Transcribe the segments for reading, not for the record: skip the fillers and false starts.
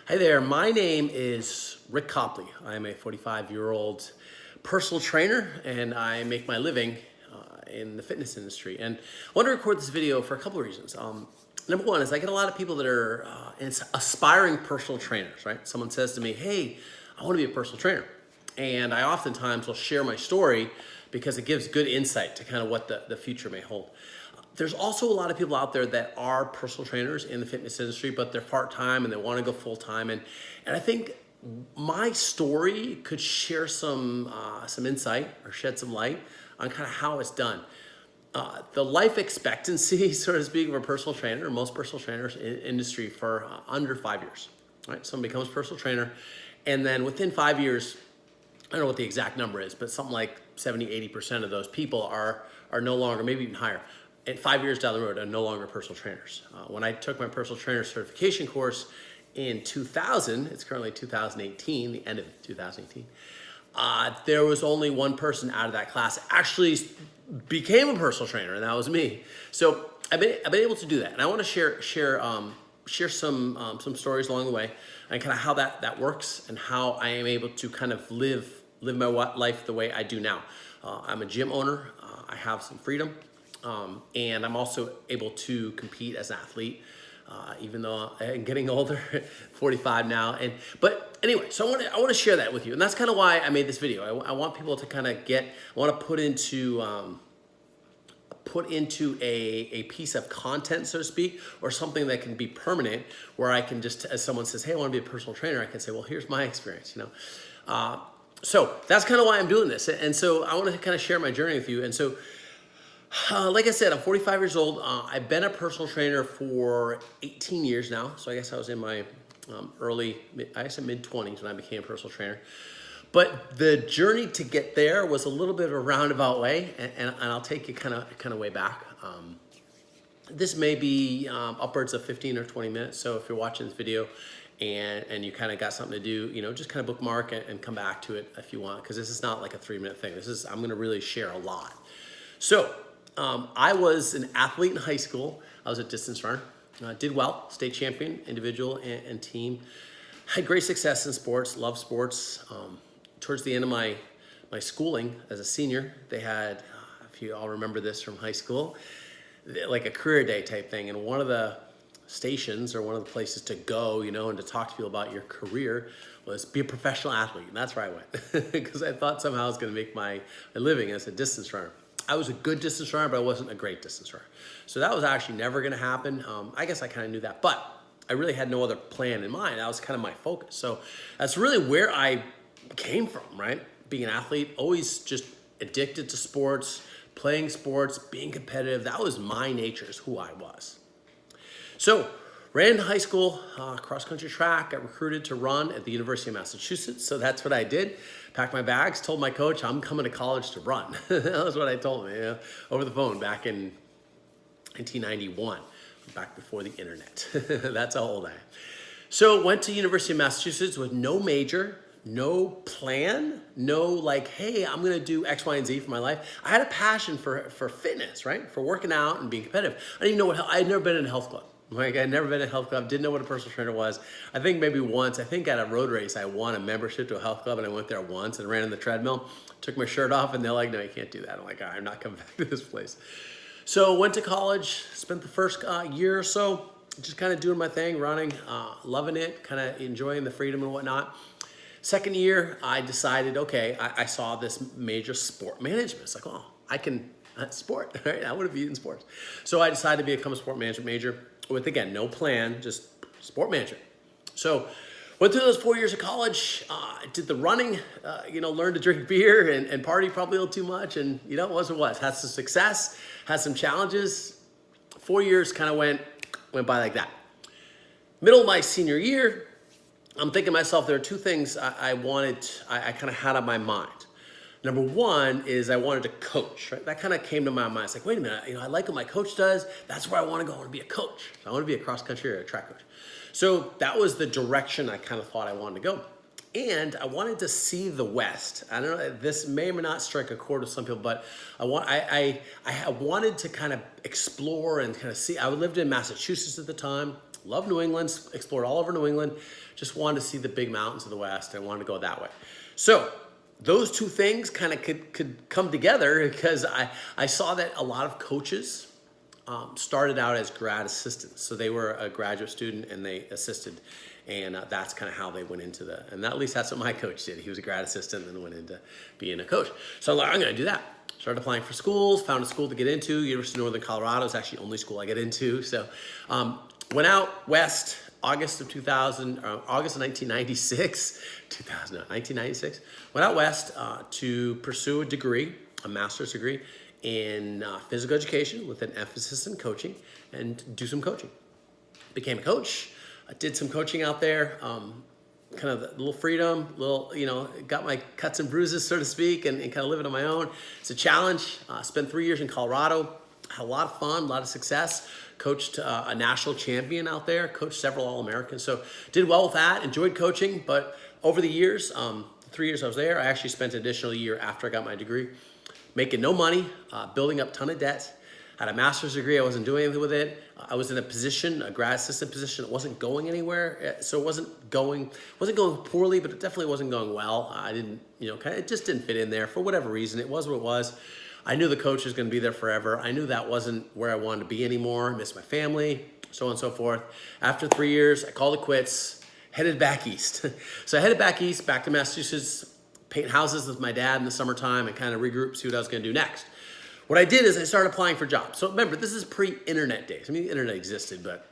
Hi there, my name is Rick Copley. I'm a 45-year-old personal trainer and I make my living in the fitness industry. And I want to record this video for a couple of reasons. Number one is I get a lot of people that are aspiring personal trainers, right? Someone says to me, hey, I want to be a personal trainer. And I oftentimes will share my story because it gives good insight to kind of what the future may hold. There's also a lot of people out there that are personal trainers in the fitness industry, but they're part-time and they want to go full-time. And I think my story could share some insight or shed some light on kind of how it's done. The life expectancy, so to speak, of a personal trainer, or most personal trainers in industry for under 5 years, right? Someone becomes a personal trainer, and then within 5 years, I don't know what the exact number is, but something like 70, 80% of those people are no longer, maybe even higher, and 5 years down the road are no longer personal trainers. When I took my personal trainer certification course in 2000, it's currently 2018, the end of 2018, there was only one person out of that class that actually became a personal trainer, and that was me. So I've been able to do that, and I want to share some stories along the way, and kind of how that works, and how I am able to kind of live my life the way I do now. I'm a gym owner. I have some freedom, and I'm also able to compete as an athlete, even though I'm getting older, 45 now. But anyway, so I want to share that with you, and that's kind of why I made this video. I want people to kind of I want to put into a piece of content, so to speak, or something that can be permanent, where I can just, as someone says, hey, I want to be a personal trainer, I can say, well, here's my experience, So that's kind of why I'm doing this. And so I want to kind of share my journey with you. And so, like I said, I'm 45 years old. I've been a personal trainer for 18 years now. So I guess I was in my mid-20s when I became a personal trainer. But the journey to get there was a little bit of a roundabout way, and I'll take you kind of way back. This may be upwards of 15 or 20 minutes. So if you're watching this video and you kind of got something to do, just kind of bookmark it and come back to it if you want, because this is not like a 3-minute thing. I'm going to really share a lot. So I was an athlete in high school. I was a distance runner. Did well, state champion, individual and team. Had great success in sports, loved sports. Towards the end of my schooling as a senior, they had, if you all remember this from high school, like a career day type thing. And one of the stations, or one of the places to go, and to talk to people about your career, was be a professional athlete. And that's where I went, because I thought somehow I was going to make my living as a distance runner. I was a good distance runner, but I wasn't a great distance runner. So that was actually never going to happen. I guess I kind of knew that, but I really had no other plan in mind. That was kind of my focus. So that's really where I came from, right? Being an athlete, always just addicted to sports, playing sports, being competitive. That was my nature, is who I was. So ran high school, cross-country track, got recruited to run at the University of Massachusetts. So that's what I did. Packed my bags, told my coach, I'm coming to college to run. That was what I told him, over the phone back in 1991, back before the internet. That's how old I am. So went to University of Massachusetts with no major, no plan, no like, hey, I'm going to do X, Y, and Z for my life. I had a passion for fitness, right? For working out and being competitive. I didn't even know I'd never been in a health club. Like, I'd never been in a health club, didn't know what a personal trainer was. I think maybe once, at a road race, I won a membership to a health club, and I went there once and ran on the treadmill, took my shirt off, and they're like, no, you can't do that. I'm like, I'm not coming back to this place. So went to college, spent the first year or so just kind of doing my thing, running, loving it, kind of enjoying the freedom and whatnot. Second year, I decided, okay, I saw this major sport management. It's like, oh, I can, sport, right? I would have been in sports. So I decided to become a sport management major with, again, no plan, just sport management. So went through those 4 years of college, did the running, learned to drink beer and party probably a little too much. And, it was what it was. Had some success, had some challenges. 4 years kind of went by like that. Middle of my senior year, I'm thinking to myself, there are two things I kind of had on my mind. Number one is I wanted to coach, right? That kind of came to my mind. It's like, wait a minute, I like what my coach does. That's where I want to go. I want to be a coach. I want to be a cross-country or a track coach. So that was the direction I kind of thought I wanted to go. And I wanted to see the West. I don't know, this may or may not strike a chord with some people, but I wanted to kind of explore and kind of see. I lived in Massachusetts at the time. Love New England, explored all over New England, just wanted to see the big mountains of the West and wanted to go that way. So those two things kind of could come together because I saw that a lot of coaches started out as grad assistants. So they were a graduate student and they assisted. And that's kind of how they went into and at least that's what my coach did. He was a grad assistant and then went into being a coach. So I'm like, I'm going to do that. Started applying for schools, found a school to get into. University of Northern Colorado is actually the only school I get into. So went out west August of 1996, 1996. Went out west to pursue a degree, a master's degree in physical education with an emphasis in coaching and do some coaching. Became a coach. I did some coaching out there, kind of a little freedom, got my cuts and bruises, so to speak, and kind of living on my own. It's a challenge. Spent 3 years in Colorado. Had a lot of fun, a lot of success. Coached a national champion out there, coached several All-Americans. So did well with that, enjoyed coaching. But over the years, the 3 years I was there, I actually spent an additional year after I got my degree, making no money, building up a ton of debt. Had a master's degree, I wasn't doing anything with it. I was in a position, a grad assistant position. It wasn't going anywhere. So it wasn't going poorly, but it definitely wasn't going well. I didn't, it just didn't fit in there for whatever reason. It was what it was. I knew the coach was going to be there forever. I knew that wasn't where I wanted to be anymore. I missed my family, so on and so forth. After 3 years, I called it quits, headed back east. So I headed back east, back to Massachusetts, paint houses with my dad in the summertime and kind of regroup, see what I was going to do next. What I did is I started applying for jobs. So remember, this is pre-internet days. I mean, the internet existed, but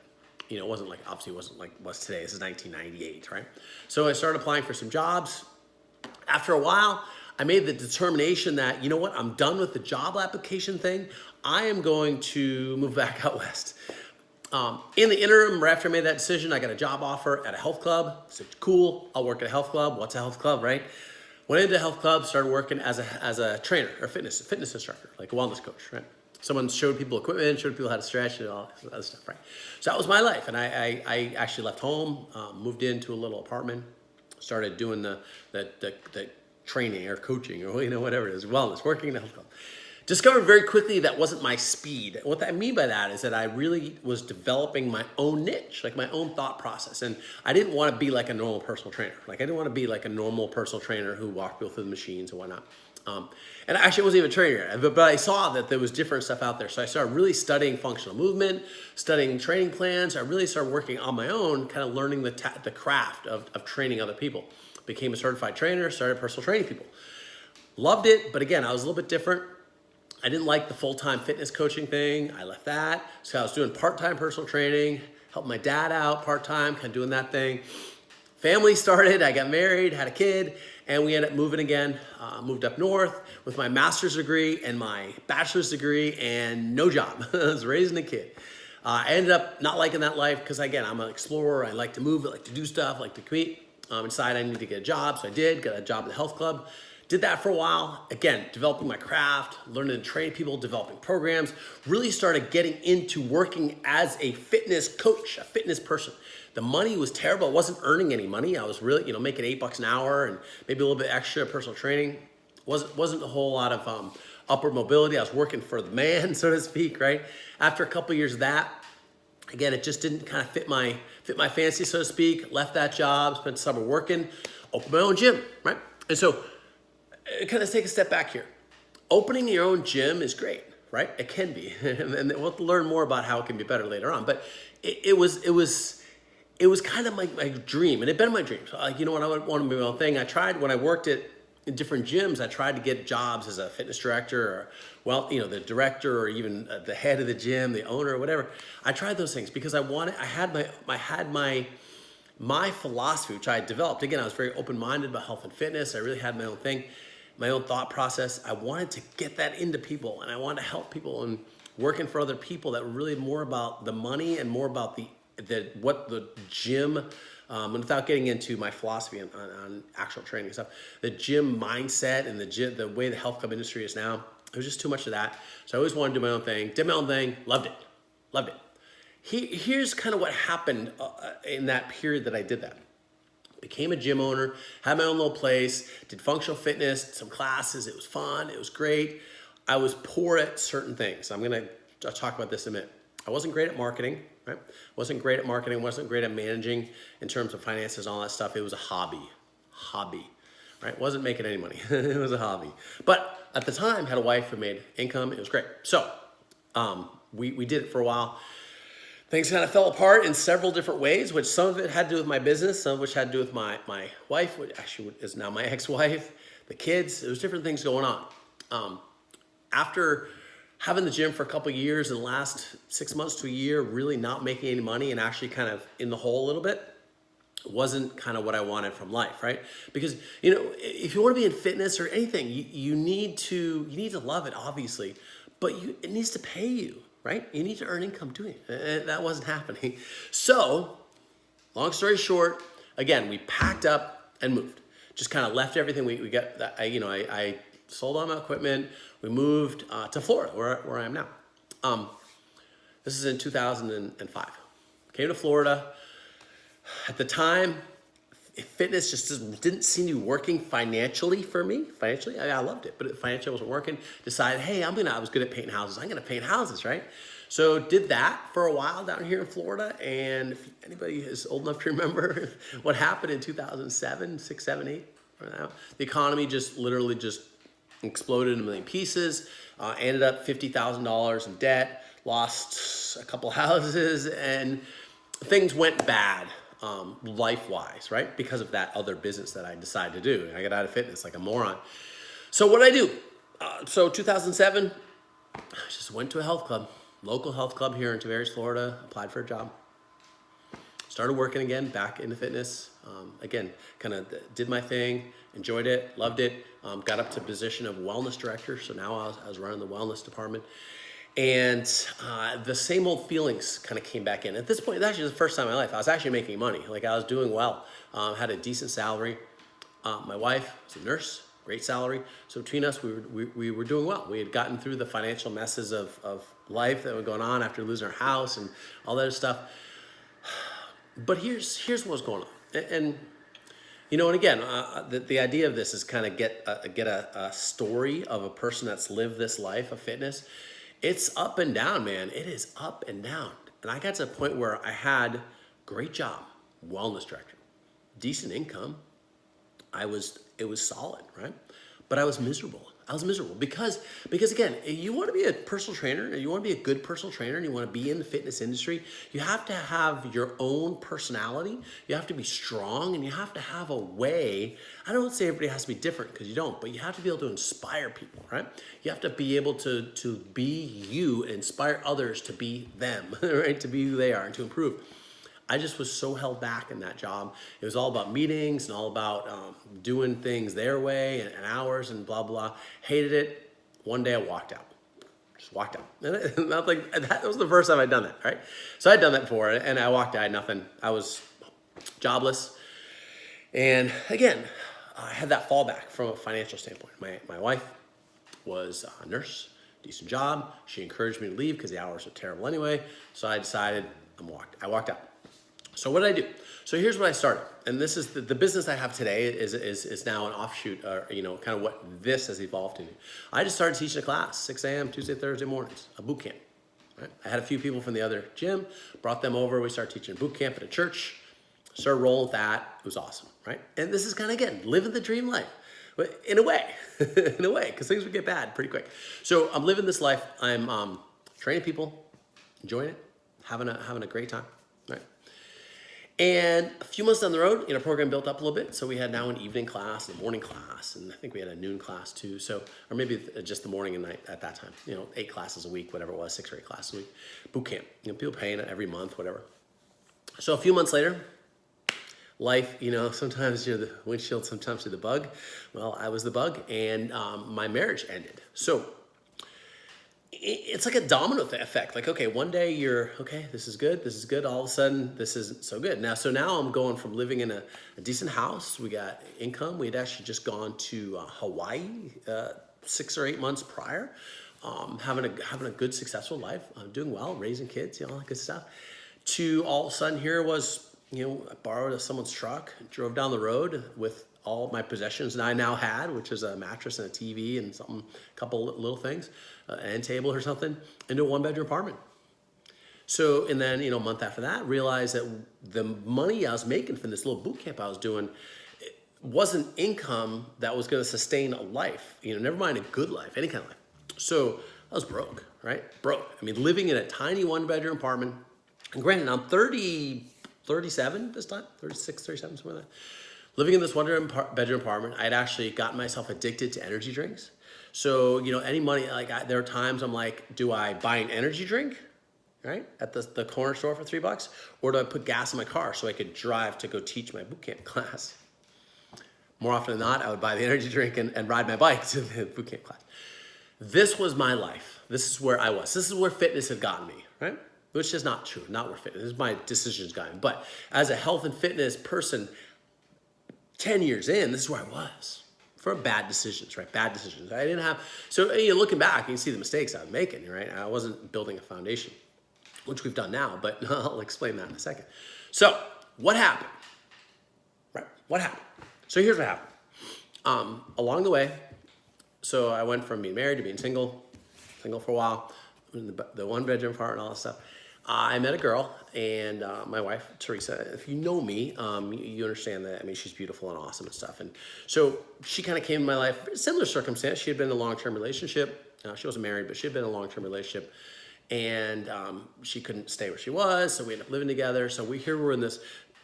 it wasn't like, obviously it wasn't like it was today. This is 1998, right? So I started applying for some jobs. After a while, I made the determination that, you know what, I'm done with the job application thing. I am going to move back out west. In the interim, right after I made that decision, I got a job offer at a health club. I said, cool, I'll work at a health club. What's a health club, right? Went into a health club, started working as a trainer or fitness instructor, like a wellness coach, right? Someone showed people equipment, showed people how to stretch and all that other stuff, right? So that was my life. And I actually left home, moved into a little apartment, started doing the training or coaching or whatever it is, wellness, working in a health club. Discovered very quickly that wasn't my speed. What I mean by that is that I really was developing my own niche, like my own thought process. And I didn't want to be like a normal personal trainer. Like I didn't want to be like a normal personal trainer who walked people through the machines and whatnot. And actually I wasn't even a trainer yet, but I saw that there was different stuff out there. So I started really studying functional movement, studying training plans. I really started working on my own, kind of learning the craft of training other people. Became a certified trainer, started personal training people. Loved it, but again, I was a little bit different. I didn't like the full-time fitness coaching thing. I left that. So I was doing part-time personal training, helping my dad out part-time, kind of doing that thing. Family started, I got married, had a kid, and we ended up moving again. Moved up north with my master's degree and my bachelor's degree and no job. I was raising a kid. I ended up not liking that life because, again, I'm an explorer. I like to move, I like to do stuff, I like to commute. Decided I needed to get a job, so I did, got a job at the health club. Did that for a while. Again, developing my craft, learning to train people, developing programs, really started getting into working as a fitness coach, a fitness person. The money was terrible. I wasn't earning any money. I was really, making $8 an hour and maybe a little bit extra personal training. Wasn't a whole lot of upward mobility. I was working for the man, so to speak, right? After a couple of years of that, again, it just didn't kind of fit my fancy, so to speak. Left that job, spent the summer working, opened my own gym, right? And so, kind of take a step back here. Opening your own gym is great, right? It can be, and we'll learn more about how it can be better later on. But it was kind of my dream, and it had been my dream. So, I want to be my own thing. I tried when I worked in different gyms. I tried to get jobs as a fitness director, or the director, or even the head of the gym, the owner, or whatever. I tried those things because I had my philosophy, which I had developed. Again, I was very open-minded about health and fitness. I really had my own thing, my own thought process. I wanted to get that into people, and I wanted to help people, and working for other people that were really more about the money and more about what the gym, and without getting into my philosophy on actual training stuff, the gym mindset and the way the health club industry is now, it was just too much of that. So I always wanted to do my own thing, did my own thing, loved it. Here's kind of what happened in that period that I did that. Became a gym owner, had my own little place, did functional fitness, some classes. It was fun. It was great. I was poor at certain things. I'm going to talk about this in a minute. I wasn't great at marketing, right? Wasn't great at marketing, wasn't great at managing in terms of finances and all that stuff. It was a hobby, right? Wasn't making any money. It was a hobby. But at the time, had a wife who made income. It was great. So we did it for a while. Things kind of fell apart in several different ways, which some of it had to do with my business, some of which had to do with my wife, which actually is now my ex-wife, the kids. There was different things going on. After having the gym for a couple of years and the last 6 months to a year, really not making any money and actually kind of in the hole a little bit, wasn't kind of what I wanted from life, right? Because, you know, if you want to be in fitness or anything, you need to love it, obviously, but it needs to pay you, right? You need to earn income doing it. And that wasn't happening. So, long story short, again, we packed up and moved. Just kind of left everything. We got, I sold all my equipment. We moved to Florida, where I am now. This is in 2005. Came to Florida. At the time, fitness just didn't seem to be working financially for me. Financially, I loved it, but financially wasn't working. Decided, hey, I was good at painting houses. I'm gonna paint houses, right? So did that for a while down here in Florida. And if anybody is old enough to remember what happened in 2007, 6, 7, 8, the economy just literally just exploded in a million pieces. Ended up $50,000 in debt, lost a couple houses, and things went bad. Life-wise, right? Because of that other business that I decided to do. I got out of fitness like a moron. So what did I do? So 2007, I just went to a health club, local health club here in Tavares, Florida, applied for a job. Started working again, back into fitness. Again, kind of did my thing, enjoyed it, loved it. Got up to position of wellness director. So now I was running the wellness department. And the same old feelings kind of came back in. At this point, it's actually the first time in my life I was actually making money. Like I was doing well, had a decent salary. My wife was a nurse, great salary. So between us, we were doing well. We had gotten through the financial messes of life that were going on after losing our house and all that stuff. But here's what was going on. And you know, and again, the idea of this is kind of get a story of a person that's lived this life of fitness. It's up and down, man. It is up and down. And I got to a point where I had great job, wellness director, decent income. It was solid, right? But I was miserable. Because again, you want to be a personal trainer, and you want to be a good personal trainer, and you want to be in the fitness industry, you have to have your own personality. You have to be strong, and you have to have a way. I don't say everybody has to be different, because you don't, but you have to be able to inspire people, right? You have to be able to be you and inspire others to be them, right? To be who they are and to improve. I just was so held back in that job. It was all about meetings and all about doing things their way and hours and blah, blah. Hated it. One day I walked out. Just walked out. And that was the first time I'd done that, right? So I'd done that before, and I walked out, I had nothing. I was jobless. And again, I had that fallback from a financial standpoint. My wife was a nurse, decent job. She encouraged me to leave because the hours were terrible anyway. So I decided I walked out. So what did I do? So here's what I started. And this is the business I have today is now an offshoot, or, you know, kind of what this has evolved into. I just started teaching a class, 6 a.m., Tuesday, Thursday mornings, a boot camp. Right? I had a few people from the other gym, brought them over. We started teaching boot camp at a church, started rolling with that. It was awesome, right? And this is kind of, again, living the dream life. In a way, because things would get bad pretty quick. So I'm living this life. I'm training people, enjoying it, having a great time, right? And a few months down the road, program built up a little bit. So we had now an evening class, a morning class, and I think we had a noon class too. So, or maybe just the morning and night at that time. 8 classes a week, whatever it was, 6 or 8 classes a week. Boot camp. People paying it every month, whatever. So a few months later, life, sometimes you're the windshield, sometimes you're the bug. Well, I was the bug, and my marriage ended. So it's like a domino effect. Like, okay, one day you're, okay, this is good. All of a sudden, this isn't so good. Now I'm going from living in a decent house. We got income. We'd actually just gone to Hawaii 6 or 8 months prior, having a good, successful life, doing well, raising kids, all that good stuff. To all of a sudden, here was, I borrowed someone's truck, drove down the road with all my possessions that I now had, which is a mattress and a TV and a couple little things, an end table or something, into a 1-bedroom apartment. So, and then, a month after that, realized that the money I was making from this little boot camp I was doing wasn't income that was going to sustain a life, never mind a good life, any kind of life. So I was broke, right? Broke. I mean, living in a tiny 1-bedroom apartment. And granted, I'm 37 this time, 36, 37, something like that. Living in this 1-bedroom apartment, I'd actually gotten myself addicted to energy drinks. So, any money, there are times I'm like, do I buy an energy drink, right, at the corner store for $3? Or do I put gas in my car so I could drive to go teach my boot camp class? More often than not, I would buy the energy drink and ride my bike to the boot camp class. This was my life. This is where I was. This is where fitness had gotten me, right? Which is not true, not where fitness, this is my decisions got me. But as a health and fitness person, 10 years in, this is where I was. For bad decisions, right? Bad decisions. I didn't have, so looking back, you can see the mistakes I was making, right? I wasn't building a foundation, which we've done now, but I'll explain that in a second. So what happened? Right, what happened? So here's what happened. Along the way, so I went from being married to being single for a while, in the 1-bedroom apartment and all that stuff. I met a girl, and my wife, Teresa. If you know me, you understand that. I mean, she's beautiful and awesome and stuff. And so she kind of came in my life, similar circumstance. She had been in a long-term relationship. She wasn't married, but she had been in a long-term relationship. And she couldn't stay where she was, so we ended up living together. So we were in this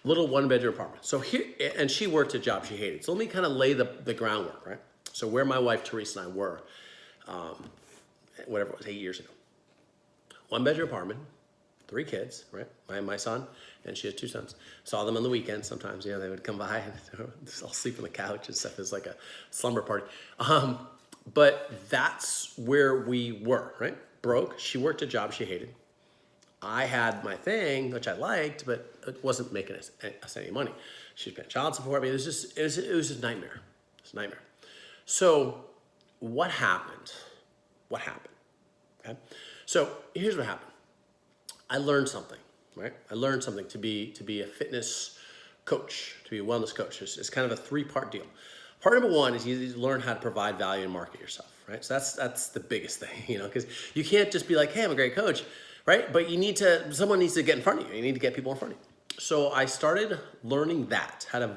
little 1-bedroom apartment. So here, and she worked a job she hated. So let me kind of lay the groundwork, right? So where my wife, Teresa, and I were, whatever it was, 8 years ago. 1-bedroom apartment, 3 kids, right? My son, and she has 2 sons. Saw them on the weekends sometimes. They would come by and I'll sleep on the couch and stuff. It was like a slumber party. But that's where we were, right? Broke. She worked a job she hated. I had my thing, which I liked, but it wasn't making us any money. She was paying child support. I mean, it was just a nightmare. It was a nightmare. So what happened? Okay. So here's what happened. I learned something, right? I learned something to be a fitness coach, to be a wellness coach. It's kind of a 3-part deal. Part number 1 is you learn how to provide value and market yourself, right? So that's the biggest thing, because you can't just be like, hey, I'm a great coach, right? But someone needs to get in front of you. You need to get people in front of you. So I started learning how to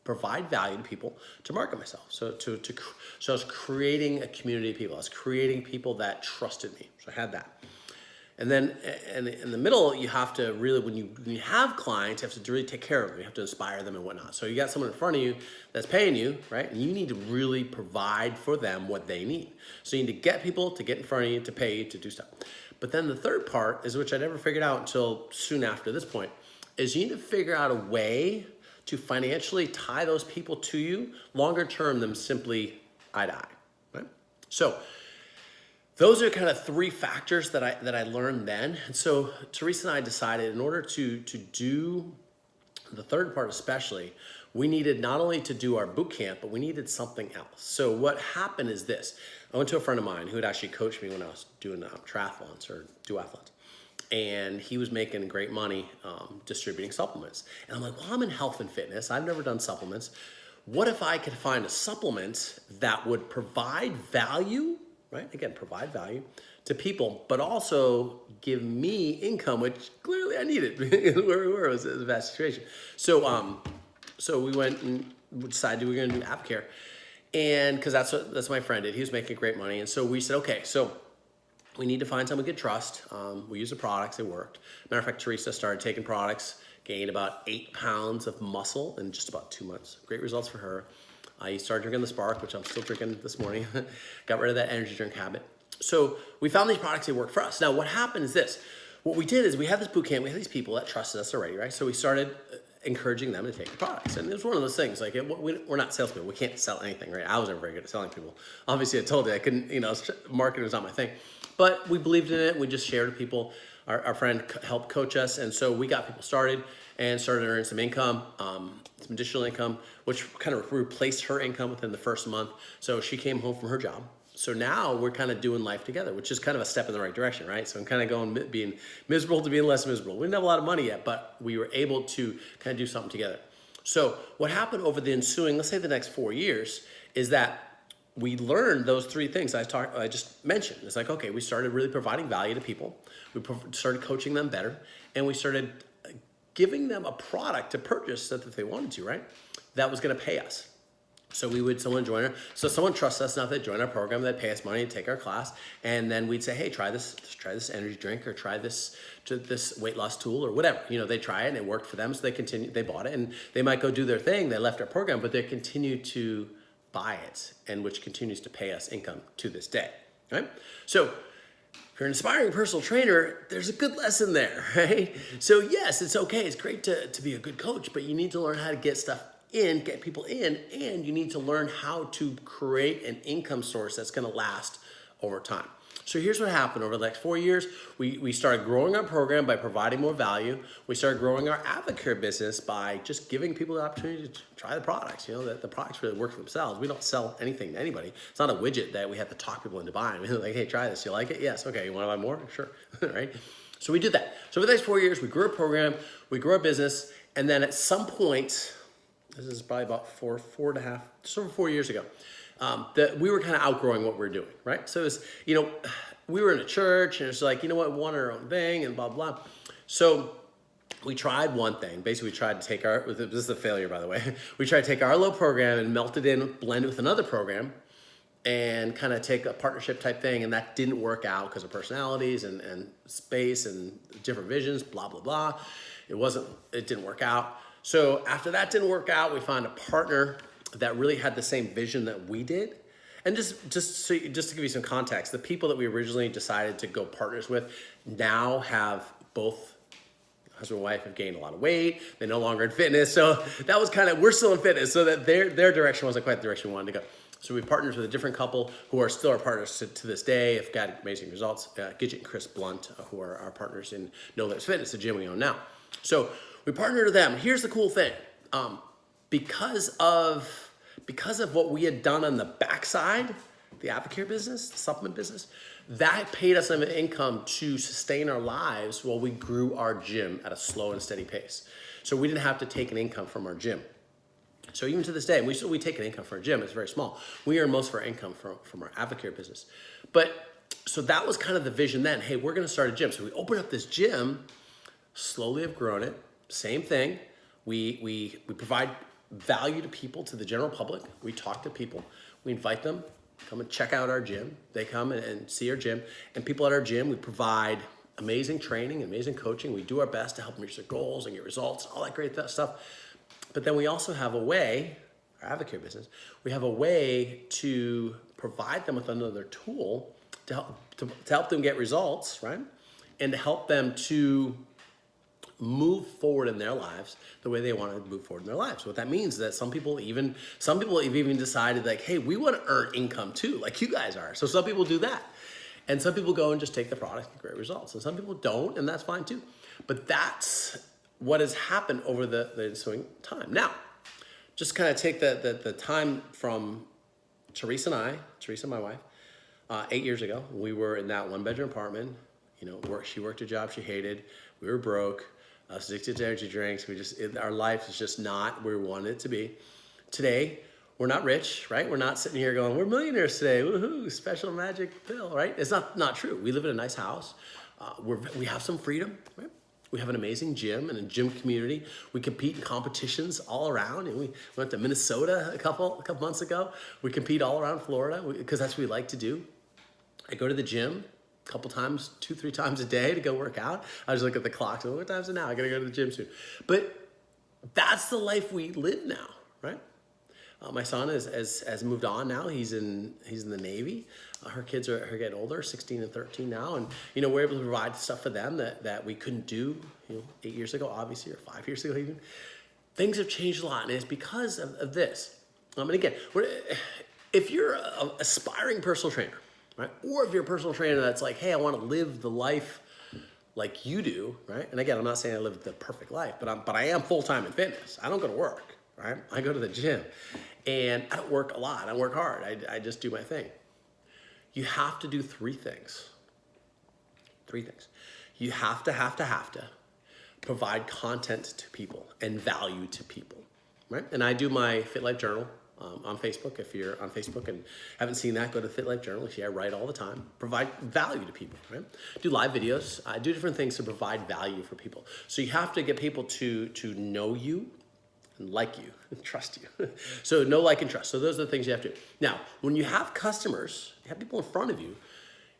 provide value to people, to market myself. So I was creating a community of people. I was creating people that trusted me. So I had that. And then in the middle, you have to really, when you have clients, you have to really take care of them. You have to inspire them and whatnot. So you got someone in front of you that's paying you, right? And you need to really provide for them what they need. So you need to get people to get in front of you, to pay you, to do stuff. But then the third part is, which I never figured out until soon after this point, is you need to figure out a way to financially tie those people to you longer term than simply eye to eye, right? So those are kind of 3 factors that I learned then. And so Teresa and I decided, in order to do the third part especially, we needed not only to do our boot camp, but we needed something else. So what happened is this. I went to a friend of mine who had actually coached me when I was doing triathlons or duathlons. And he was making great money distributing supplements. And I'm like, well, I'm in health and fitness. I've never done supplements. What if I could find a supplement that would provide value, right? Again, provide value to people, but also give me income, which clearly I needed. Where we were, it was a bad situation. So we went and we decided we were going to do AppCare. And because that's my friend did. He was making great money. And so we said, okay, so we need to find someone we could trust. We used the products, it worked. Matter of fact, Teresa started taking products, gained about 8 pounds of muscle in just about 2 months. Great results for her. I started drinking the Spark, which I'm still drinking this morning. Got rid of that energy drink habit. So we found these products that work for us. Now what happened is this. What we did is we had this boot camp, we had these people that trusted us already, right? So we started encouraging them to take the products. And it was one of those things, like we're not salespeople. We can't sell anything, right? I was never very good at selling people. Obviously I told you I couldn't, marketing was not my thing. But we believed in it. We just shared with people. Our friend helped coach us. And so we got people started and started earning some income, some additional income, which kind of replaced her income within the first month. So she came home from her job. So now we're kind of doing life together, which is kind of a step in the right direction, right? So I'm kind of going being miserable to being less miserable. We didn't have a lot of money yet, but we were able to kind of do something together. So what happened over the ensuing, let's say the next 4 years, is that we learned those three things I just mentioned. It's like, okay, we started really providing value to people. We started coaching them better, and we started giving them a product to purchase that they wanted to, right? That was going to pay us. So someone trusts us enough, they'd join our program, they'd pay us money to take our class, and then we'd say, hey, try this energy drink, or try this weight loss tool, or whatever. They try it and it worked for them, so they bought it, and they might go do their thing, they left our program, but they continue to buy it, and which continues to pay us income to this day, right? So if you're an aspiring personal trainer, there's a good lesson there, right? So yes, it's okay, it's great to be a good coach, but you need to learn how to get people in, and you need to learn how to create an income source that's going to last over time. So here's what happened over the next 4 years. We started growing our program by providing more value. We started growing our AdvoCare business by just giving people the opportunity to try the products. That the products really work for themselves. We don't sell anything to anybody. It's not a widget that we have to talk people into buying. We're like, hey, try this. You like it? Yes. Okay. You want to buy more? Sure. Right? So we did that. So over the next 4 years, we grew our program, we grew our business, and then at some point, this is probably about just over 4 years ago, that we were kind of outgrowing what we were doing, right? So it was, we were in a church, and it's like, we wanted our own thing, and blah, blah. So we tried one thing. Basically, we tried to take this is a failure, by the way. We tried to take our little program and melt it in, blend it with another program, and kind of take a partnership type thing, and that didn't work out because of personalities and space and different visions, blah, blah, blah. It didn't work out. So after that didn't work out, we found a partner that really had the same vision that we did. And just to give you some context, the people that we originally decided to go partners with now have both husband and wife have gained a lot of weight. They're no longer in fitness. So that was we're still in fitness. So that their direction wasn't quite the direction we wanted to go. So we partnered with a different couple who are still our partners to this day. Have got amazing results. Gidget and Chris Blunt, who are our partners in No Limits Fitness, the gym we own now. So we partnered with them. Here's the cool thing. Because of what we had done on the backside, the AdvoCare business, the supplement business, that paid us an income to sustain our lives while we grew our gym at a slow and steady pace. So we didn't have to take an income from our gym. So even to this day, we take an income from our gym. It's very small. We earn most of our income from our AdvoCare business. So that was kind of the vision then. Hey, we're going to start a gym. So we opened up this gym, slowly have grown it. Same thing. We provide value to people, to the general public. We talk to people. We invite them, come and check out our gym. They come and see our gym. And people at our gym, we provide amazing training, amazing coaching. We do our best to help them reach their goals and get results, all that great stuff. But then we also have a way, our AdvoCare business, we have a way to provide them with another tool to help them get results, right? And to help them to move forward in their lives the way they want to move forward in their lives. What that means is that some people have even decided like, hey, we want to earn income too, like you guys are. So some people do that. And some people go and just take the product and great results. And some people don't, and that's fine too. But that's what has happened over the ensuing time. Now, just kind of take the time from Teresa, my wife, 8 years ago. We were in that one-bedroom apartment. She worked a job she hated. We were broke. Addicted to energy drinks. Our life is just not where we wanted it to be. Today, we're not rich, right? We're not sitting here going, we're millionaires today. Woohoo, special magic pill, right? It's not true. We live in a nice house. We have some freedom, right? We have an amazing gym and a gym community. We compete in competitions all around. And we went to Minnesota a couple months ago. We compete all around Florida because that's what we like to do. I go to the gym a couple times, 2-3 times a day to go work out. I just look at the clock. So what time is it now? I gotta go to the gym soon. But that's the life we live now, right? My son has moved on now. He's in the Navy. Her kids are getting older, 16 and 13 now, and we're able to provide stuff for them that we couldn't do 8 years ago, obviously, or 5 years ago even. Things have changed a lot, and it's because of this. And again, if you're an aspiring personal trainer, right? Or if you're a personal trainer that's like, hey, I want to live the life like you do, right? And again, I'm not saying I live the perfect life, but I am full-time in fitness. I don't go to work, right? I go to the gym, and I don't work a lot. I work hard. I just do my thing. You have to do 3 things. 3 things. You have to provide content to people and value to people, right? And I do my Fit Life Journal on Facebook. If you're on Facebook and haven't seen that, go to Fit Life Journal. I write all the time, provide value to people, right? Do live videos, do different things to provide value for people. So you have to get people to know you and like you and trust you. So know, like, and trust. So those are the things you have to do. Now, when you have customers, you have people in front of you,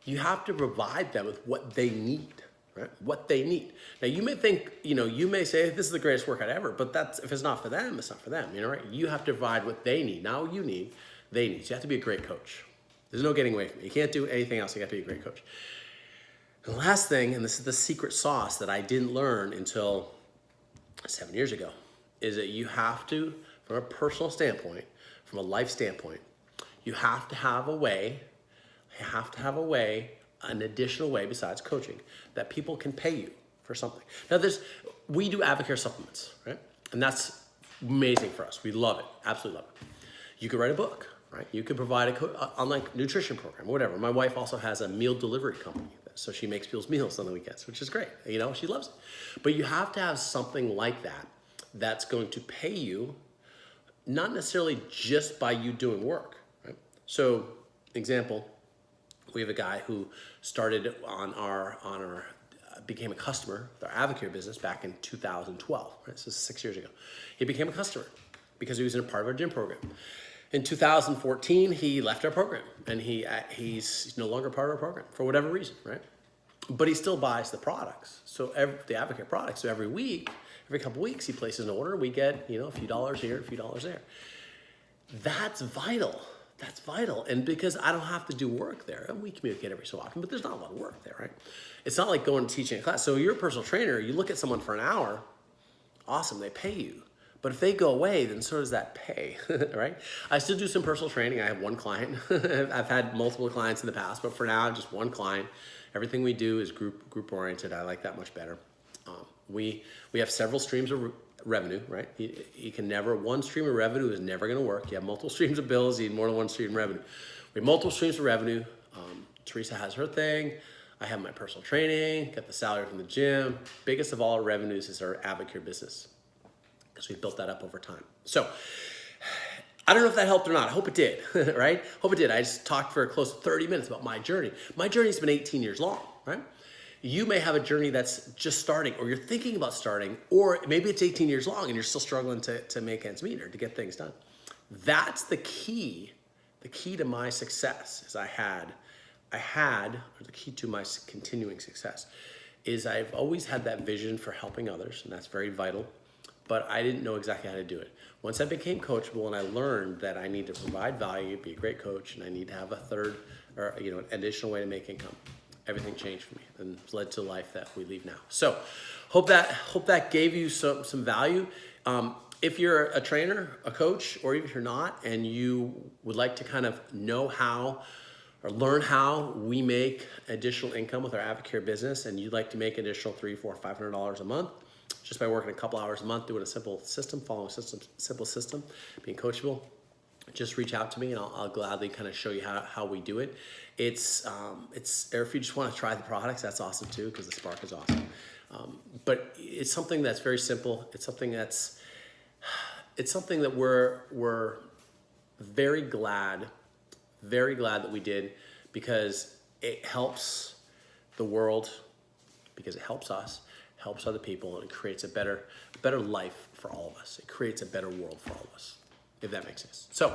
you have to provide them with what they need, right? What they need. Now, you may think, you may say, this is the greatest workout ever, but if it's not for them, it's not for them, right? You have to provide what they need. Now you need, they need. So you have to be a great coach. There's no getting away from it. You can't do anything else. You have to be a great coach. The last thing, and this is the secret sauce that I didn't learn until 7 years ago, is that you have to, from a personal standpoint, from a life standpoint, you have to have a way, an additional way besides coaching, that people can pay you for something. Now we do AdvoCare supplements, right? And that's amazing for us. We love it, absolutely love it. You could write a book, right? You could provide an online nutrition program, whatever. My wife also has a meal delivery company, so she makes people's meals on the weekends, which is great. She loves it. But you have to have something like that that's going to pay you, not necessarily just by you doing work, right? So, example, we have a guy who started became a customer with our AdvoCare business back in 2012, right? So 6 years ago. He became a customer because he was in a part of our gym program. In 2014, he left our program, and he's no longer part of our program for whatever reason, right? But he still buys the products, the AdvoCare products. So every week, every couple weeks, he places an order. We get a few dollars here, a few dollars there. That's vital. That's vital. And because I don't have to do work there, and we communicate every so often, but there's not a lot of work there, right? It's not like going and teaching a class. So you're a personal trainer, you look at someone for an hour, awesome, they pay you. But if they go away, then so does that pay, right? I still do some personal training. I have one client. I've had multiple clients in the past, but for now, just one client. Everything we do is group oriented. I like that much better. We have several streams of revenue, right? You can never, one stream of revenue is never gonna work. You have multiple streams of bills, you need more than one stream of revenue. We have multiple streams of revenue. Teresa has her thing. I have my personal training, get the salary from the gym. Biggest of all our revenues is our AdvoCare business, because we built that up over time. So I don't know if that helped or not. I hope it did, right? Hope it did. I just talked for close to 30 minutes about my journey. My journey's been 18 years long, right? You may have a journey that's just starting, or you're thinking about starting, or maybe it's 18 years long and you're still struggling to make ends meet or to get things done. That's the key. The key to my success is or the key to my continuing success is I've always had that vision for helping others, and that's very vital, but I didn't know exactly how to do it. Once I became coachable and I learned that I need to provide value, be a great coach, and I need to have a third or an additional way to make income, everything changed for me and led to the life that we lead now. So hope that gave you some value. If you're a trainer, a coach, or even if you're not, and you would like to kind of know how or learn how we make additional income with our AdvoCare business, and you'd like to make additional $300, $400, $500 a month just by working a couple hours a month, doing a simple system, following a simple system, being coachable, just reach out to me and I'll gladly kind of show you how we do it. Or if you just want to try the products, that's awesome too, because the Spark is awesome. But it's something that's very simple. It's something that we're very glad that we did, because it helps the world, because it helps us, helps other people, and it creates a better life for all of us. It creates a better world for all of us, if that makes sense. So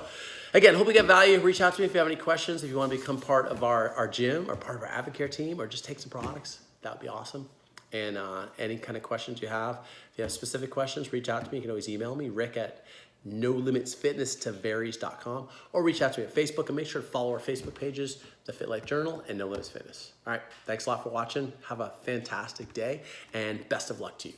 again, hope you get value. Reach out to me if you have any questions, if you want to become part of our gym or part of our AdvoCare team, or just take some products, that would be awesome. And any kind of questions you have, if you have specific questions, reach out to me. You can always email me, rick@nolimitsfitnesstovaries.com, or reach out to me at Facebook, and make sure to follow our Facebook pages, The Fit Life Journal and No Limits Fitness. All right, thanks a lot for watching. Have a fantastic day, and best of luck to you.